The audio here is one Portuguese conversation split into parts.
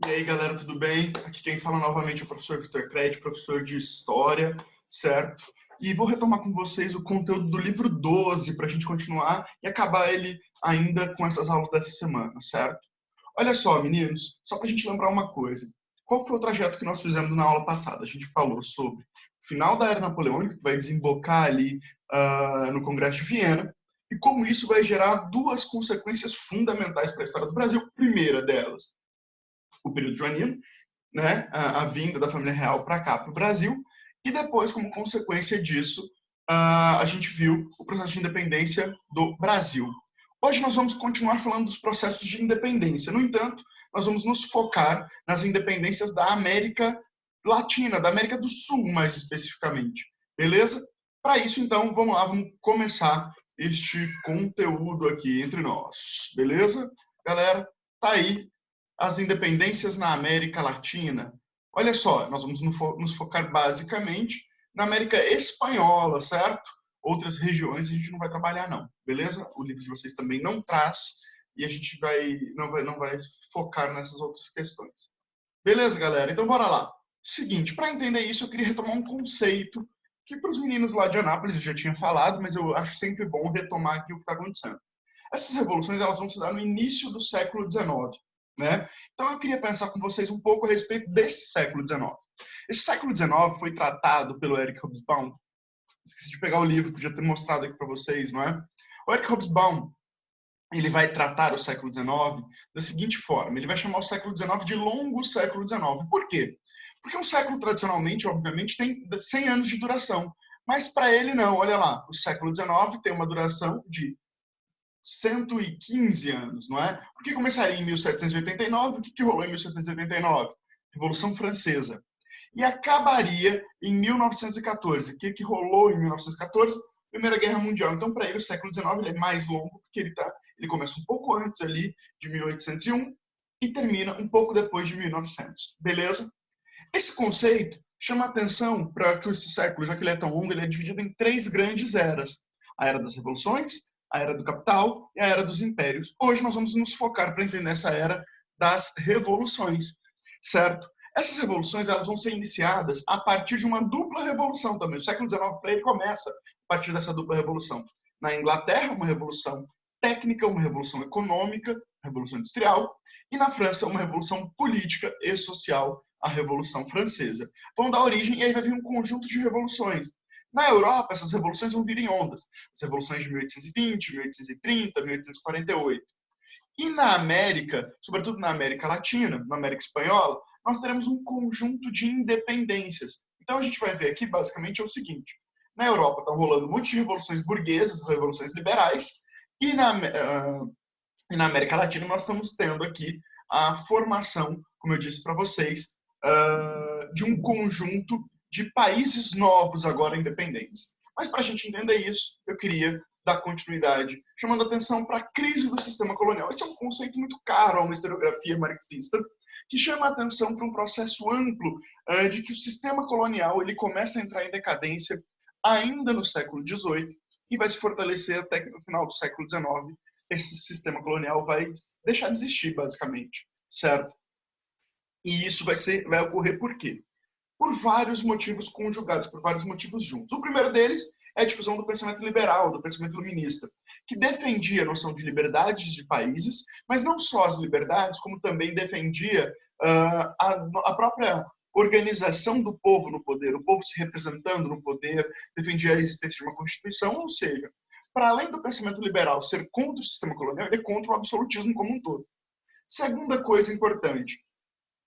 E aí, galera, tudo bem? Aqui quem fala novamente é o professor Vitor Credi, professor de História, certo? E vou retomar com vocês o conteúdo do livro 12 para a gente continuar e acabar ele ainda com essas aulas dessa semana, certo? Olha só, meninos, só para a gente lembrar uma coisa. Qual foi o trajeto que nós fizemos na aula passada? A gente falou sobre o final da Era Napoleônica, que vai desembocar ali no Congresso de Viena, e como isso vai gerar duas consequências fundamentais para a história do Brasil. Primeira delas, o período joanino, né, a vinda da família real para cá, para o Brasil, e depois, como consequência disso, a gente viu o processo de independência do Brasil. Hoje nós vamos continuar falando dos processos de independência. No entanto, nós vamos nos focar nas independências da América Latina, da América do Sul, mais especificamente. Beleza? Para isso, então, vamos lá, vamos começar este conteúdo aqui entre nós. Beleza? Galera, tá aí as independências na América Latina. Olha só, nós vamos nos focar basicamente na América Espanhola, certo? Outras regiões a gente não vai trabalhar não, beleza? O livro de vocês também não traz e a gente não vai focar nessas outras questões. Beleza, galera? Então bora lá. Seguinte, para entender isso eu queria retomar um conceito que para os meninos lá de Anápolis eu já tinha falado, mas eu acho sempre bom retomar aqui o que está acontecendo. Essas revoluções elas vão se dar no início do século XIX, né? Então eu queria pensar com vocês um pouco a respeito desse século XIX. Esse século XIX foi tratado pelo Eric Hobsbawm. Esqueci de pegar o livro, podia ter mostrado aqui para vocês, não é? O Eric Hobsbawm, ele vai tratar o século XIX da seguinte forma: ele vai chamar o século XIX de longo século XIX. Por quê? Porque um século, tradicionalmente, obviamente, tem 100 anos de duração. Mas para ele, não. Olha lá, o século XIX tem uma duração de 115 anos, não é? Porque começaria em 1789, o que rolou em 1789? Revolução Francesa. E acabaria em 1914. O que rolou em 1914? Primeira Guerra Mundial. Então, para ele, o século XIX ele é mais longo, porque ele começa um pouco antes ali de 1801 e termina um pouco depois de 1900. Beleza? Esse conceito chama atenção para que esse século, já que ele é tão longo, ele é dividido em três grandes eras: a era das revoluções, a era do capital e a era dos impérios. Hoje nós vamos nos focar para entender essa era das revoluções, certo? Essas revoluções elas vão ser iniciadas a partir de uma dupla revolução também. O século XIX para ele começa a partir dessa dupla revolução. Na Inglaterra, uma revolução técnica, uma revolução econômica, revolução industrial, e na França, uma revolução política e social, a Revolução Francesa. Vão dar origem e aí vai vir um conjunto de revoluções. Na Europa, essas revoluções vão vir em ondas. As revoluções de 1820, 1830, 1848. E na América, sobretudo na América Latina, na América Espanhola, nós teremos um conjunto de independências. Então a gente vai ver aqui, basicamente, é o seguinte. Na Europa estão rolando um monte de revoluções burguesas, revoluções liberais, e na América Latina nós estamos tendo aqui a formação, como eu disse para vocês, de um conjunto de países novos agora independentes. Mas para a gente entender isso, eu queria dar continuidade, chamando atenção para a crise do sistema colonial. Esse é um conceito muito caro a uma historiografia marxista, que chama atenção para um processo amplo de que o sistema colonial ele começa a entrar em decadência ainda no século XVIII e vai se fortalecer até que no final do século XIX esse sistema colonial vai deixar de existir, basicamente, certo? E isso vai ocorrer por quê? Por vários motivos conjugados, por vários motivos juntos. O primeiro deles é a difusão do pensamento liberal, do pensamento iluminista, que defendia a noção de liberdades de países, mas não só as liberdades, como também defendia a própria organização do povo no poder, o povo se representando no poder, defendia a existência de uma constituição, ou seja, para além do pensamento liberal ser contra o sistema colonial, ele é contra o absolutismo como um todo. Segunda coisa importante,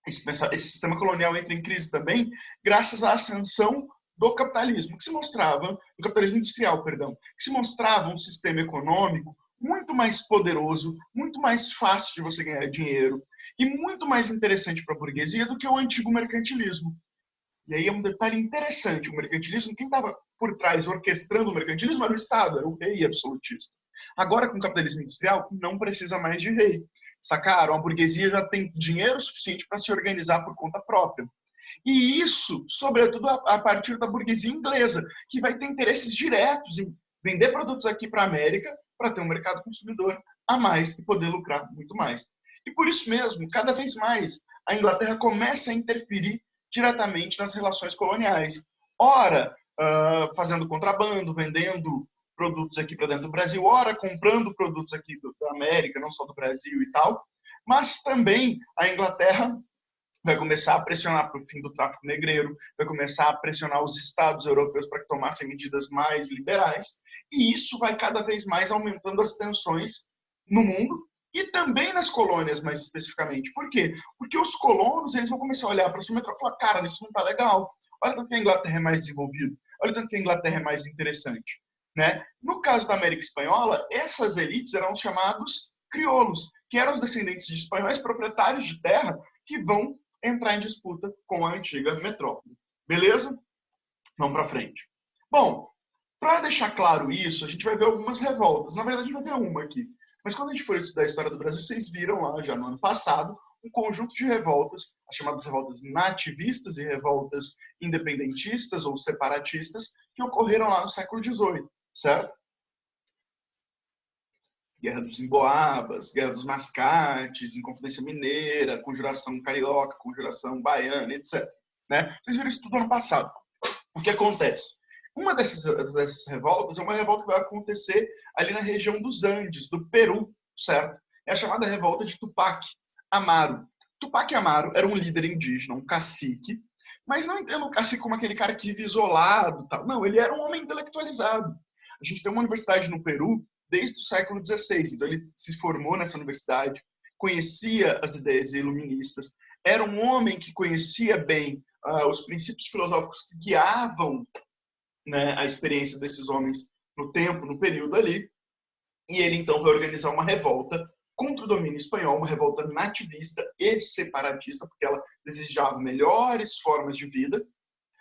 esse sistema colonial entra em crise também graças à ascensão do capitalismo, que se mostrava, do capitalismo industrial, perdão, que se mostrava um sistema econômico muito mais poderoso, muito mais fácil de você ganhar dinheiro e muito mais interessante para a burguesia do que o antigo mercantilismo. E aí é um detalhe interessante, o mercantilismo, quem estava por trás orquestrando o mercantilismo era o Estado, era o rei absolutista. Agora, com o capitalismo industrial, não precisa mais de rei. Sacaram? A burguesia já tem dinheiro suficiente para se organizar por conta própria. E isso, sobretudo, a partir da burguesia inglesa, que vai ter interesses diretos em vender produtos aqui para a América para ter um mercado consumidor a mais e poder lucrar muito mais. E por isso mesmo, cada vez mais, a Inglaterra começa a interferir diretamente nas relações coloniais. Ora, fazendo contrabando, vendendo produtos aqui para dentro do Brasil, ora comprando produtos aqui da América, não só do Brasil e tal, mas também a Inglaterra vai começar a pressionar para o fim do tráfico negreiro, vai começar a pressionar os estados europeus para que tomassem medidas mais liberais, e isso vai cada vez mais aumentando as tensões no mundo e também nas colônias, mais especificamente. Por quê? Porque os colonos eles vão começar a olhar para a sua metrópole e falar, cara, isso não está legal. Olha tanto que a Inglaterra é mais desenvolvida, olha tanto que a Inglaterra é mais interessante. Né? No caso da América Espanhola, essas elites eram os chamados crioulos, que eram os descendentes de espanhóis proprietários de terra que vão entrar em disputa com a antiga metrópole. Beleza? Vamos para frente. Bom, para deixar claro isso, a gente vai ver algumas revoltas. Na verdade, a gente vai ver uma aqui. Mas quando a gente for estudar a história do Brasil, vocês viram lá, já no ano passado, um conjunto de revoltas, as chamadas revoltas nativistas e revoltas independentistas ou separatistas, que ocorreram lá no século XVIII, certo? Guerra dos Emboabas, Guerra dos Mascates, Inconfidência Mineira, Conjuração Carioca, Conjuração Baiana, etc. Né? Vocês viram isso tudo ano passado. O que acontece? Uma dessas revoltas é uma revolta que vai acontecer ali na região dos Andes, do Peru, certo? É a chamada revolta de Tupac Amaru. Tupac Amaru era um líder indígena, um cacique, mas não entendo o cacique como aquele cara que vive isolado, tal. Não, ele era um homem intelectualizado. A gente tem uma universidade no Peru desde o século XVI, então ele se formou nessa universidade, conhecia as ideias iluministas, era um homem que conhecia bem os princípios filosóficos que guiavam, né, a experiência desses homens no tempo, no período ali, e ele então vai organizar uma revolta contra o domínio espanhol, uma revolta nativista e separatista, porque ela desejava melhores formas de vida,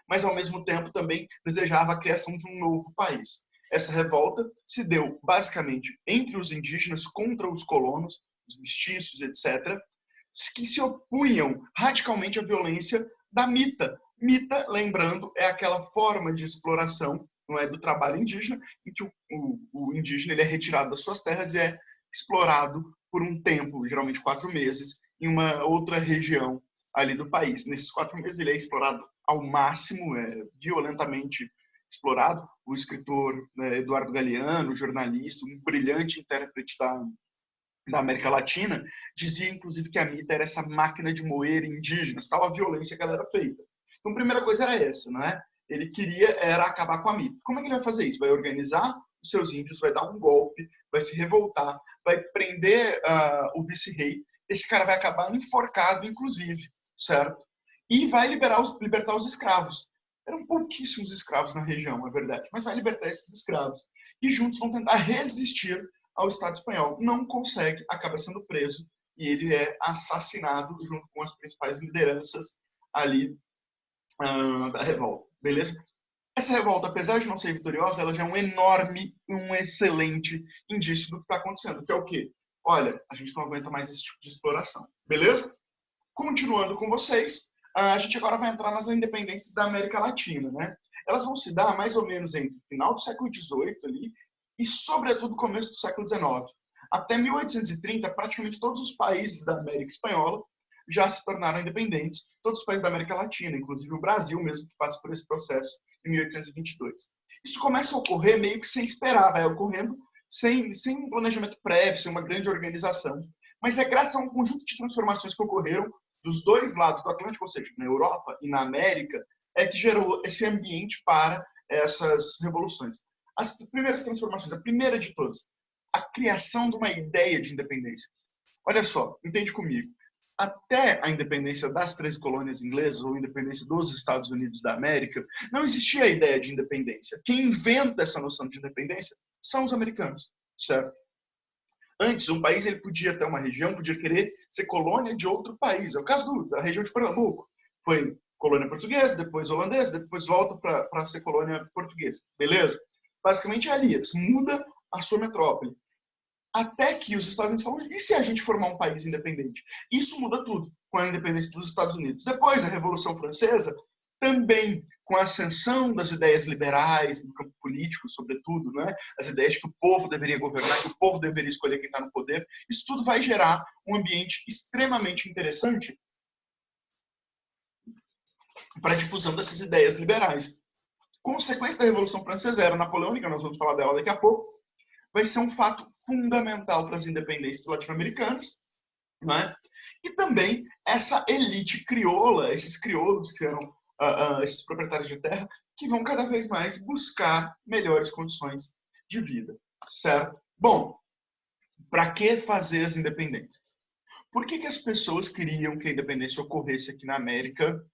mas ao mesmo tempo também desejava a criação de um novo país. Essa revolta se deu basicamente entre os indígenas contra os colonos, os mestiços, etc., que se opunham radicalmente à violência da mita. Mita, lembrando, é aquela forma de exploração, não é, do trabalho indígena, em que o indígena ele é retirado das suas terras e é explorado por um tempo, geralmente 4 meses, em uma outra região ali do país. Nesses 4 meses ele é explorado ao máximo, violentamente explorado. O escritor, né, Eduardo Galeano, jornalista, um brilhante intérprete da América Latina, dizia inclusive que a mita era essa máquina de moer indígenas, tal a violência que ela era feita. Então, a primeira coisa era essa, não é? Ele queria era acabar com a mita. Como é que ele vai fazer isso? Vai organizar os seus índios, vai dar um golpe, vai se revoltar, vai prender o vice-rei. Esse cara vai acabar enforcado, inclusive, certo? E vai libertar os escravos. Eram pouquíssimos escravos na região, é verdade, mas vai libertar esses escravos. E juntos vão tentar resistir ao Estado espanhol. Não consegue, acaba sendo preso e ele é assassinado junto com as principais lideranças ali da revolta, beleza? Essa revolta, apesar de não ser vitoriosa, ela já é um enorme, um excelente indício do que está acontecendo, que é o quê? Olha, a gente não aguenta mais esse tipo de exploração, beleza? Continuando com vocês, a gente agora vai entrar nas independências da América Latina, né? Elas vão se dar mais ou menos entre o final do século XVIII ali e, sobretudo, começo do século XIX. Até 1830, praticamente todos os países da América Espanhola já se tornaram independentes, todos os países da América Latina, inclusive o Brasil mesmo, que passa por esse processo em 1822. Isso começa a ocorrer meio que sem esperar, vai ocorrendo sem um planejamento prévio, sem uma grande organização. Mas é graças a um conjunto de transformações que ocorreram dos dois lados do Atlântico, ou seja, na Europa e na América, que gerou esse ambiente para essas revoluções. As primeiras transformações, a primeira de todas, a criação de uma ideia de independência. Olha só, entende comigo. Até a independência das 13 colônias inglesas, ou a independência dos Estados Unidos da América, não existia a ideia de independência. Quem inventa essa noção de independência são os americanos, certo? Antes, um país ele podia ter uma região, podia querer ser colônia de outro país. É o caso da região de Pernambuco. Foi colônia portuguesa, depois holandesa, depois volta para ser colônia portuguesa. Beleza? Basicamente é ali. Eles muda a sua metrópole. Até que os Estados Unidos falam, e se a gente formar um país independente? Isso muda tudo com a independência dos Estados Unidos. Depois, a Revolução Francesa, também com a ascensão das ideias liberais no campo político, sobretudo, né? As ideias de que o povo deveria governar, que o povo deveria escolher quem está no poder, isso tudo vai gerar um ambiente extremamente interessante para a difusão dessas ideias liberais. Consequência da Revolução Francesa era napoleônica, nós vamos falar dela daqui a pouco, vai ser um fato fundamental para as independências latino-americanas, não é? E também essa elite crioula, esses crioulos que eram esses proprietários de terra, que vão cada vez mais buscar melhores condições de vida, certo? Bom, para que fazer as independências? Por que as pessoas queriam que a independência ocorresse aqui na América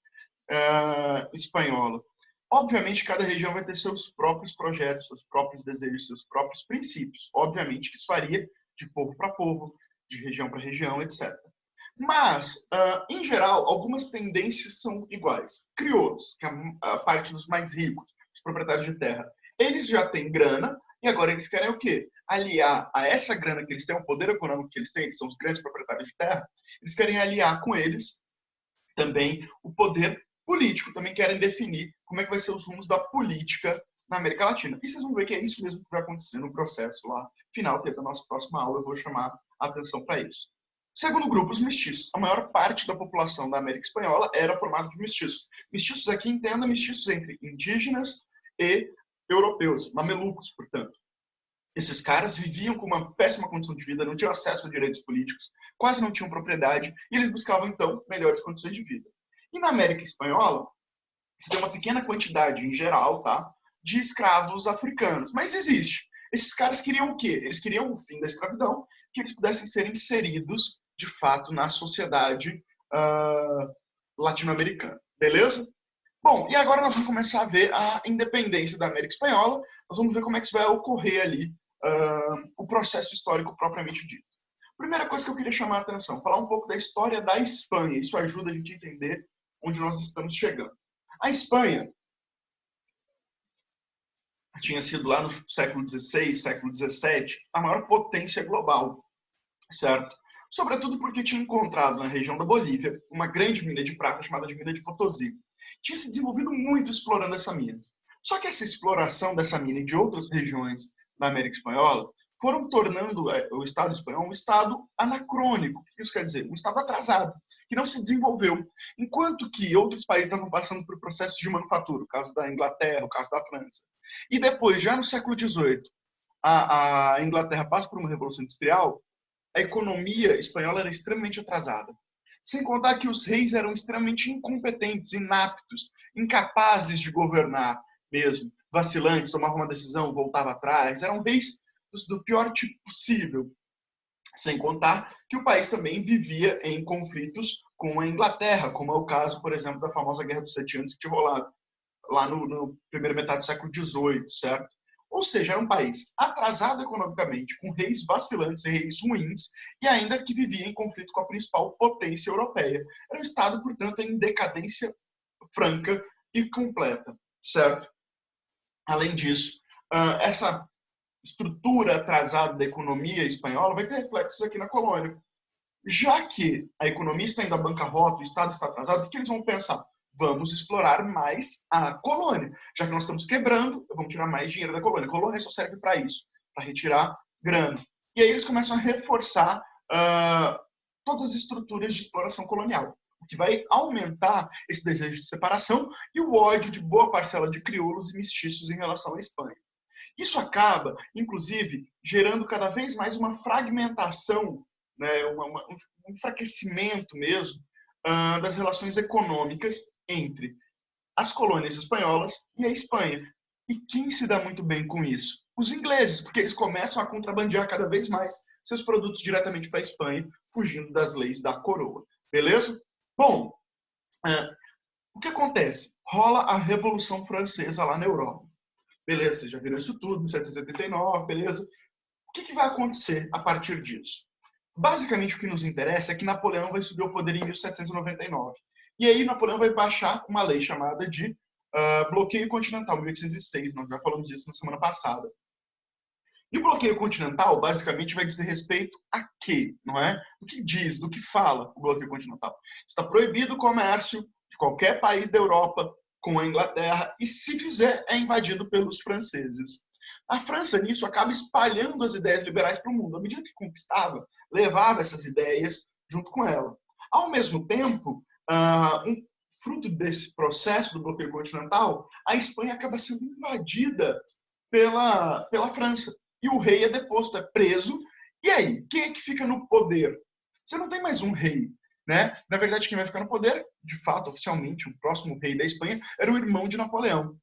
espanhola? Obviamente, cada região vai ter seus próprios projetos, seus próprios desejos, seus próprios princípios. Obviamente que isso varia de povo para povo, de região para região, etc. Mas, em geral, algumas tendências são iguais. Crioulos, que é a parte dos mais ricos, os proprietários de terra, eles já têm grana e agora eles querem o quê? Aliar a essa grana que eles têm, o poder econômico que eles têm, que são os grandes proprietários de terra, eles querem aliar com eles também o poder político, também querem definir como é que vai ser os rumos da política na América Latina. E vocês vão ver que é isso mesmo que vai acontecer no processo lá final, que é da nossa próxima aula, eu vou chamar a atenção para isso. Segundo grupo, os mestiços. A maior parte da população da América Espanhola era formada de mestiços. Mestiços aqui, entenda, mestiços entre indígenas e europeus, mamelucos, portanto. Esses caras viviam com uma péssima condição de vida, não tinham acesso a direitos políticos, quase não tinham propriedade, e eles buscavam, então, melhores condições de vida. E na América Espanhola, você tem uma pequena quantidade, em geral, tá, de escravos africanos. Mas existe. Esses caras queriam o quê? Eles queriam o fim da escravidão, que eles pudessem ser inseridos, de fato, na sociedade latino-americana. Beleza? Bom, e agora nós vamos começar a ver a independência da América Espanhola. Nós vamos ver como é que isso vai ocorrer ali, o processo histórico propriamente dito. Primeira coisa que eu queria chamar a atenção, falar um pouco da história da Espanha. Isso ajuda a gente a entender onde nós estamos chegando. A Espanha tinha sido lá no século XVI, século XVII, a maior potência global, certo? Sobretudo porque tinha encontrado na região da Bolívia uma grande mina de prata chamada de mina de Potosí. Tinha se desenvolvido muito explorando essa mina. Só que essa exploração dessa mina e de outras regiões da América Espanhola foram tornando o Estado espanhol um Estado anacrônico. O que isso quer dizer? Um Estado atrasado, que não se desenvolveu. Enquanto que outros países estavam passando por processos de manufatura, o caso da Inglaterra, o caso da França. E depois, já no século XVIII, a Inglaterra passa por uma revolução industrial, a economia espanhola era extremamente atrasada. Sem contar que os reis eram extremamente incompetentes, inaptos, incapazes de governar mesmo, vacilantes, tomavam uma decisão, voltavam atrás, eram reis do pior tipo possível. Sem contar que o país também vivia em conflitos com a Inglaterra, como é o caso, por exemplo, da famosa Guerra dos 7 Anos que tinha rolado lá no primeira metade do século XVIII, certo? Ou seja, era um país atrasado economicamente, com reis vacilantes e reis ruins, e ainda que vivia em conflito com a principal potência europeia. Era um Estado, portanto, em decadência franca e completa, certo? Além disso, essa estrutura atrasada da economia espanhola vai ter reflexos aqui na colônia. Já que a economia está indo à bancarrota, o Estado está atrasado, o que eles vão pensar? Vamos explorar mais a colônia. Já que nós estamos quebrando, vamos tirar mais dinheiro da colônia. A colônia só serve para isso, para retirar grana. E aí eles começam a reforçar todas as estruturas de exploração colonial, o que vai aumentar esse desejo de separação e o ódio de boa parcela de crioulos e mestiços em relação à Espanha. Isso acaba, inclusive, gerando cada vez mais uma fragmentação, né, um enfraquecimento mesmo das relações econômicas entre as colônias espanholas e a Espanha. E quem se dá muito bem com isso? Os ingleses, porque eles começam a contrabandear cada vez mais seus produtos diretamente para a Espanha, fugindo das leis da coroa. Beleza? Bom, o que acontece? Rola a Revolução Francesa lá na Europa. Beleza, vocês já viram isso tudo, 1789, beleza? O que vai acontecer a partir disso? Basicamente, o que nos interessa é que Napoleão vai subir ao poder em 1799. E aí, Napoleão vai baixar uma lei chamada de Bloqueio Continental, 1806. Nós já falamos disso na semana passada. E o bloqueio continental, basicamente, vai dizer respeito a quê? Não é? O que diz, do que fala o bloqueio continental? Está proibido o comércio de qualquer país da Europa com a Inglaterra e, se fizer, é invadido pelos franceses. A França, nisso, acaba espalhando as ideias liberais para o mundo. À medida que conquistava, levava essas ideias junto com ela. Ao mesmo tempo, fruto desse processo do bloqueio continental, a Espanha acaba sendo invadida pela França. E o rei é deposto, é preso. E aí, quem é que fica no poder? Você não tem mais um rei, né? Na verdade, quem vai ficar no poder, de fato, oficialmente, o próximo rei da Espanha era o irmão de Napoleão.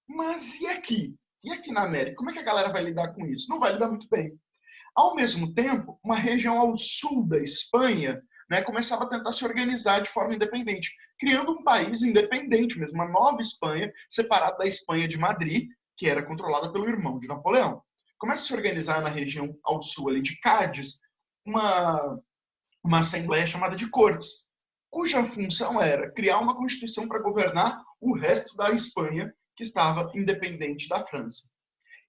Mas e aqui? E aqui na América? Como é que a galera vai lidar com isso? Não vai lidar muito bem. Ao mesmo tempo, uma região ao sul da Espanha, né, começava a tentar se organizar de forma independente, criando um país independente mesmo, uma nova Espanha, separada da Espanha de Madrid, que era controlada pelo irmão de Napoleão. Começa a se organizar na região ao sul ali de Cádiz uma assembleia chamada de Cortes, cuja função era criar uma constituição para governar o resto da Espanha, que estava independente da França.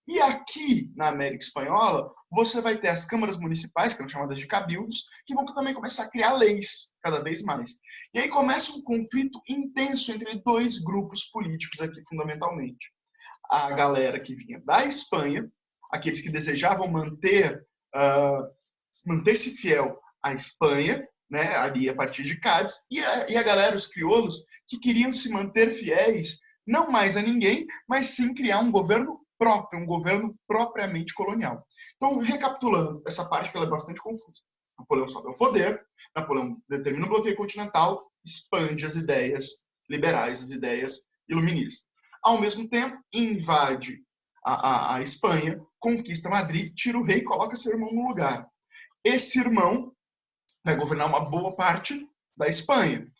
E aqui, na América Espanhola, você vai ter as câmaras municipais, que eram chamadas de cabildos, que vão também começar a criar leis cada vez mais. E aí começa um conflito intenso entre dois grupos políticos aqui, fundamentalmente. A galera que vinha da Espanha, aqueles que desejavam manter-se fiel à Espanha, né, ali a partir de Cádiz, e a galera, os crioulos, que queriam se manter fiéis, não mais a ninguém, mas sim criar um governo próprio, um governo propriamente colonial. Então, recapitulando, essa parte que ela é bastante confusa. Napoleão sobe ao poder, Napoleão determina o bloqueio continental, expande as ideias liberais, as ideias iluministas. Ao mesmo tempo, invade a Espanha, conquista Madrid, tira o rei e coloca seu irmão no lugar. Esse irmão vai governar uma boa parte da Espanha.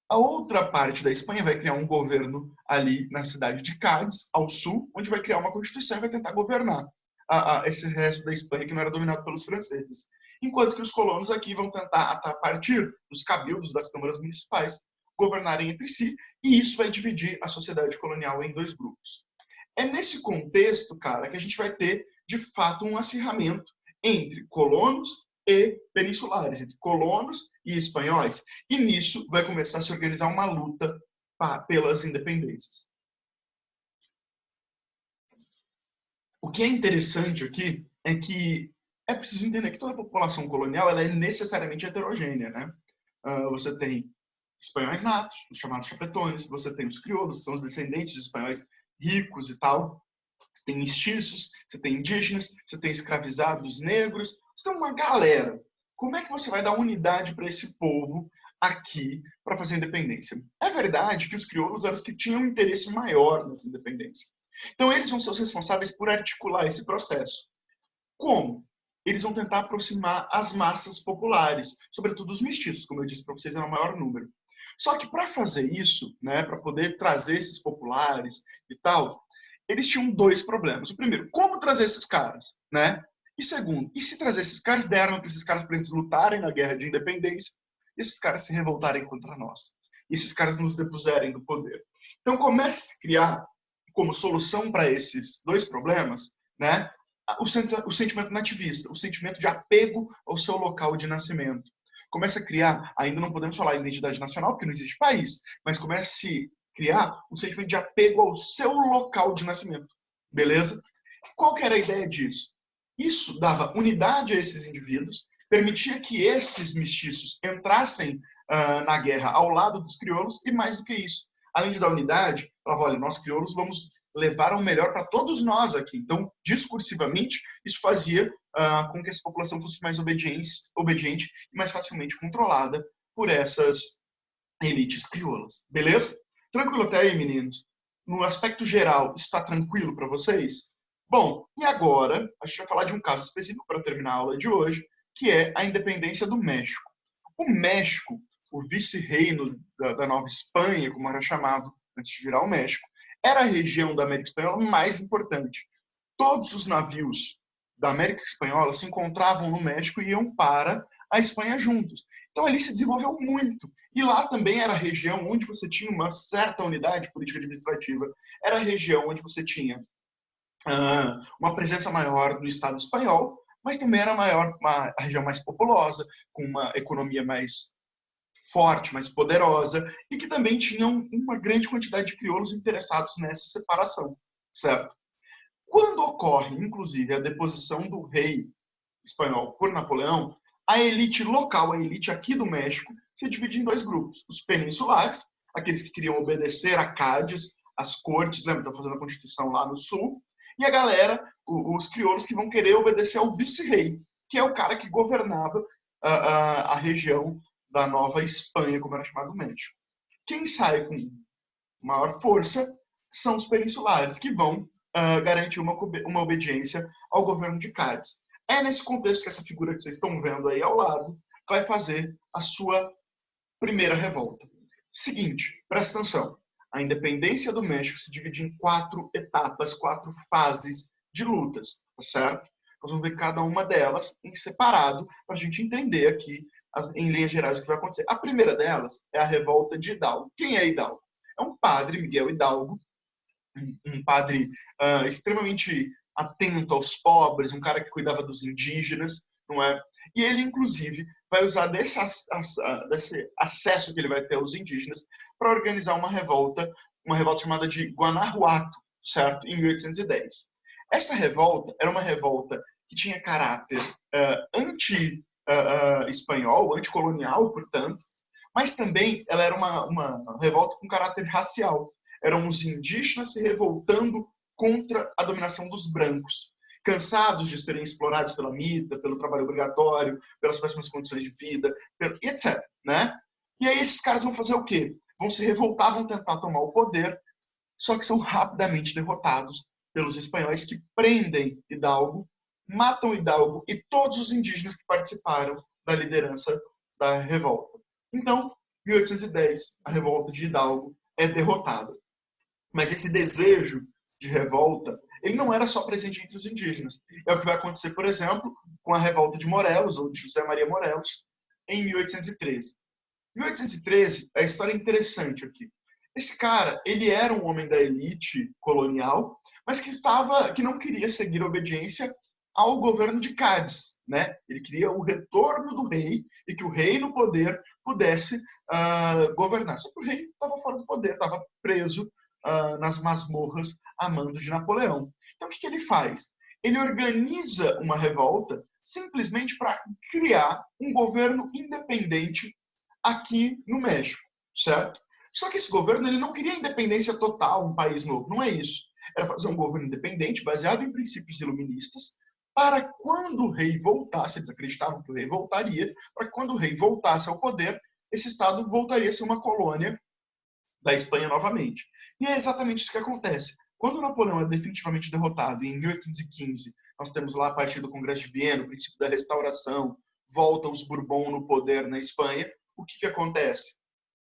A outra parte da Espanha vai criar um governo ali na cidade de Cádiz, ao sul, onde vai criar uma constituição e vai tentar governar esse resto da Espanha que não era dominado pelos franceses. Enquanto que os colonos aqui vão tentar, a partir dos cabildos das câmaras municipais, governarem entre si, e isso vai dividir a sociedade colonial em dois grupos. É nesse contexto, cara, que a gente vai ter, de fato, um acirramento entre colonos e peninsulares, entre colonos e espanhóis. E nisso vai começar a se organizar uma luta pelas independências. O que é interessante aqui é que é preciso entender que toda a população colonial ela é necessariamente heterogênea, né? Você tem espanhóis natos, os chamados chapetones, você tem os crioulos, que são os descendentes de espanhóis ricos e tal, você tem mestiços, você tem indígenas, você tem escravizados negros, você tem uma galera. Como é que você vai dar unidade para esse povo aqui para fazer independência? É verdade que os crioulos eram os que tinham um interesse maior nessa independência. Então eles vão ser os responsáveis por articular esse processo. Como? Eles vão tentar aproximar as massas populares, sobretudo os mestiços, como eu disse para vocês, era o maior número. Só que para fazer isso, né, para poder trazer esses populares e tal, eles tinham dois problemas. O primeiro, como trazer esses caras, né? E segundo, e se trazer esses caras, der arma para esses caras para eles lutarem na guerra de independência, e esses caras se revoltarem contra nós, e esses caras nos depuserem do poder. Então começa a se criar como solução para esses dois problemas, né, o sentimento nativista, o sentimento de apego ao seu local de nascimento. Começa a criar, ainda não podemos falar em identidade nacional, porque não existe país, mas começa a se criar um sentimento de apego ao seu local de nascimento. Beleza? Qual que era a ideia disso? Isso dava unidade a esses indivíduos, permitia que esses mestiços entrassem na guerra ao lado dos crioulos, e mais do que isso, além de dar unidade, falava, olha, nós crioulos vamos levar o melhor para todos nós aqui. Então, discursivamente, isso fazia com que essa população fosse mais obediente e mais facilmente controlada por essas elites crioulas. Beleza? Tranquilo até aí, meninos? No aspecto geral, isso está tranquilo para vocês? Bom, e agora a gente vai falar de um caso específico para terminar a aula de hoje, que é a independência do México. O México, o vice-reino da Nova Espanha, como era chamado antes de virar o México, era a região da América Espanhola mais importante. Todos os navios da América Espanhola se encontravam no México e iam para a Espanha juntos. Então ali se desenvolveu muito. E lá também era a região onde você tinha uma certa unidade política administrativa. Era a região onde você tinha uma presença maior do Estado espanhol, mas também era a região mais populosa, com uma economia mais forte, mais poderosa, e que também tinham uma grande quantidade de crioulos interessados nessa separação, certo? Quando ocorre, inclusive, a deposição do rei espanhol por Napoleão, a elite local, a elite aqui do México, se divide em dois grupos. Os peninsulares, aqueles que queriam obedecer a Cádiz, as cortes, lembra, estão fazendo a Constituição lá no sul, e a galera, os crioulos que vão querer obedecer ao vice-rei, que é o cara que governava a região da Nova Espanha, como era chamado o México. Quem sai com maior força são os peninsulares, que vão garantir uma obediência ao governo de Cádiz. É nesse contexto que essa figura que vocês estão vendo aí ao lado vai fazer a sua primeira revolta. Seguinte, presta atenção. A independência do México se divide em 4 etapas, 4 fases de lutas, tá certo? Nós vamos ver cada uma delas em separado para a gente entender aqui, em linhas gerais, o que vai acontecer. A primeira delas é a revolta de Hidalgo. Quem é Hidalgo? É um padre, Miguel Hidalgo, um padre extremamente atento aos pobres, um cara que cuidava dos indígenas, não é? E ele, inclusive, vai usar desse acesso que ele vai ter aos indígenas para organizar uma revolta chamada de Guanajuato, certo? Em 1810. Essa revolta era uma revolta que tinha caráter anti-espanhol, anticolonial, portanto, mas também ela era uma revolta com caráter racial. Eram os indígenas se revoltando contra a dominação dos brancos, cansados de serem explorados pela mita, pelo trabalho obrigatório, pelas péssimas condições de vida, e etc. Né? E aí esses caras vão fazer o quê? Vão se revoltar, vão tentar tomar o poder, só que são rapidamente derrotados pelos espanhóis que prendem Hidalgo, matam Hidalgo e todos os indígenas que participaram da liderança da revolta. Então, em 1810, a revolta de Hidalgo é derrotada. Mas esse desejo de revolta, ele não era só presente entre os indígenas. É o que vai acontecer, por exemplo, com a revolta de Morelos, ou de José Maria Morelos, em 1813. Em 1813, a história é interessante aqui. Esse cara, ele era um homem da elite colonial, mas que não queria seguir a obediência ao governo de Cádiz, né? Ele queria o retorno do rei e que o rei no poder pudesse governar. Só que o rei estava fora do poder, estava preso nas masmorras a mando de Napoleão. Então, o que ele faz? Ele organiza uma revolta simplesmente para criar um governo independente aqui no México, certo? Só que esse governo ele não queria independência total, um país novo, não é isso. Era fazer um governo independente, baseado em princípios iluministas, para quando o rei voltasse, eles acreditavam que o rei voltaria, para quando o rei voltasse ao poder, esse estado voltaria a ser uma colônia da Espanha novamente. E é exatamente isso que acontece. Quando Napoleão é definitivamente derrotado, em 1815, nós temos lá a partir do Congresso de Viena, o princípio da restauração, volta os Bourbon no poder na Espanha, o que acontece?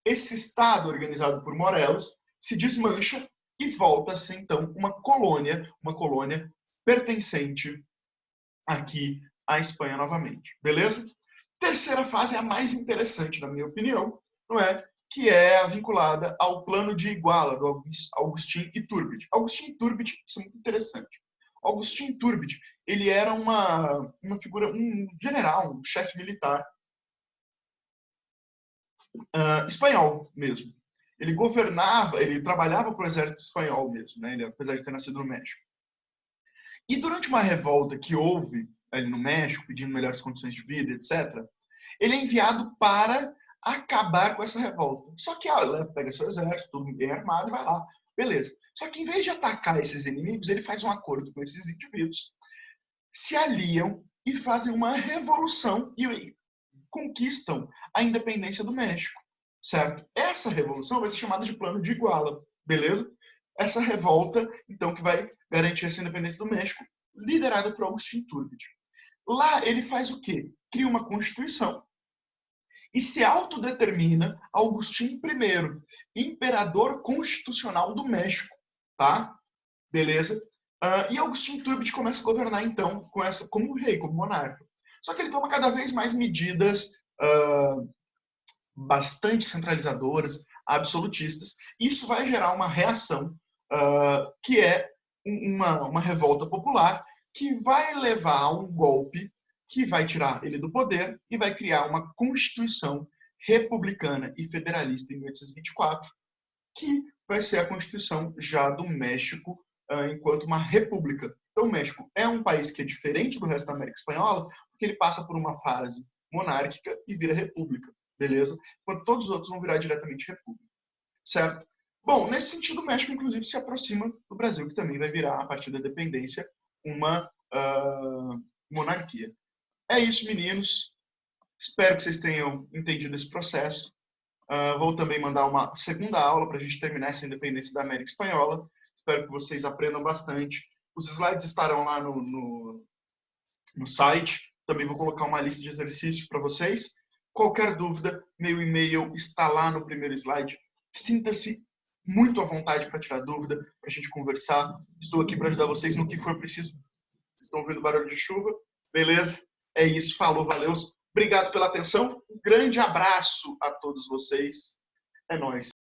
Esse Estado, organizado por Morelos, se desmancha e volta a ser, então, uma colônia pertencente aqui à Espanha novamente. Beleza? Terceira fase é a mais interessante, na minha opinião, não é? Que é vinculada ao plano de Iguala, do Agustín Iturbide. Agustín Iturbide, isso é muito interessante. Agustín Iturbide, ele era uma figura, um general, um chefe militar espanhol mesmo. Ele governava, ele trabalhava para o exército espanhol mesmo, né? Ele, apesar de ter nascido no México. E durante uma revolta que houve ali no México, pedindo melhores condições de vida, etc., ele é enviado para acabar com essa revolta. Só que pega seu exército, tudo bem armado e vai lá. Beleza. Só que em vez de atacar esses inimigos, ele faz um acordo com esses indivíduos, se aliam e fazem uma revolução e conquistam a independência do México, certo? Essa revolução vai ser chamada de Plano de Iguala, beleza? Essa revolta, então, que vai garantir essa independência do México, liderada por Agustín Iturbide. Lá ele faz o quê? Cria uma constituição e se autodetermina Agustín I, imperador constitucional do México, tá? Beleza? E Agustín Iturbide começa a governar, então, como rei, como monarca. Só que ele toma cada vez mais medidas bastante centralizadoras, absolutistas. Isso vai gerar uma reação que é uma revolta popular que vai levar a um golpe que vai tirar ele do poder e vai criar uma Constituição republicana e federalista em 1824, que vai ser a Constituição já do México enquanto uma república. Então, o México é um país que é diferente do resto da América Espanhola, porque ele passa por uma fase monárquica e vira república, beleza? Enquanto todos os outros vão virar diretamente república. certo? Bom, nesse sentido, o México, inclusive, se aproxima do Brasil, que também vai virar, a partir da independência, uma monarquia. É isso, meninos. Espero que vocês tenham entendido esse processo. Vou também mandar uma segunda aula para a gente terminar essa independência da América Espanhola. Espero que vocês aprendam bastante. Os slides estarão lá no site. Também vou colocar uma lista de exercícios para vocês. Qualquer dúvida, meu e-mail está lá no primeiro slide. Sinta-se muito à vontade para tirar dúvida, para a gente conversar. Estou aqui para ajudar vocês no que for preciso. Vocês estão ouvindo barulho de chuva? Beleza? É isso. Falou, valeu. Obrigado pela atenção. Um grande abraço a todos vocês. É nóis.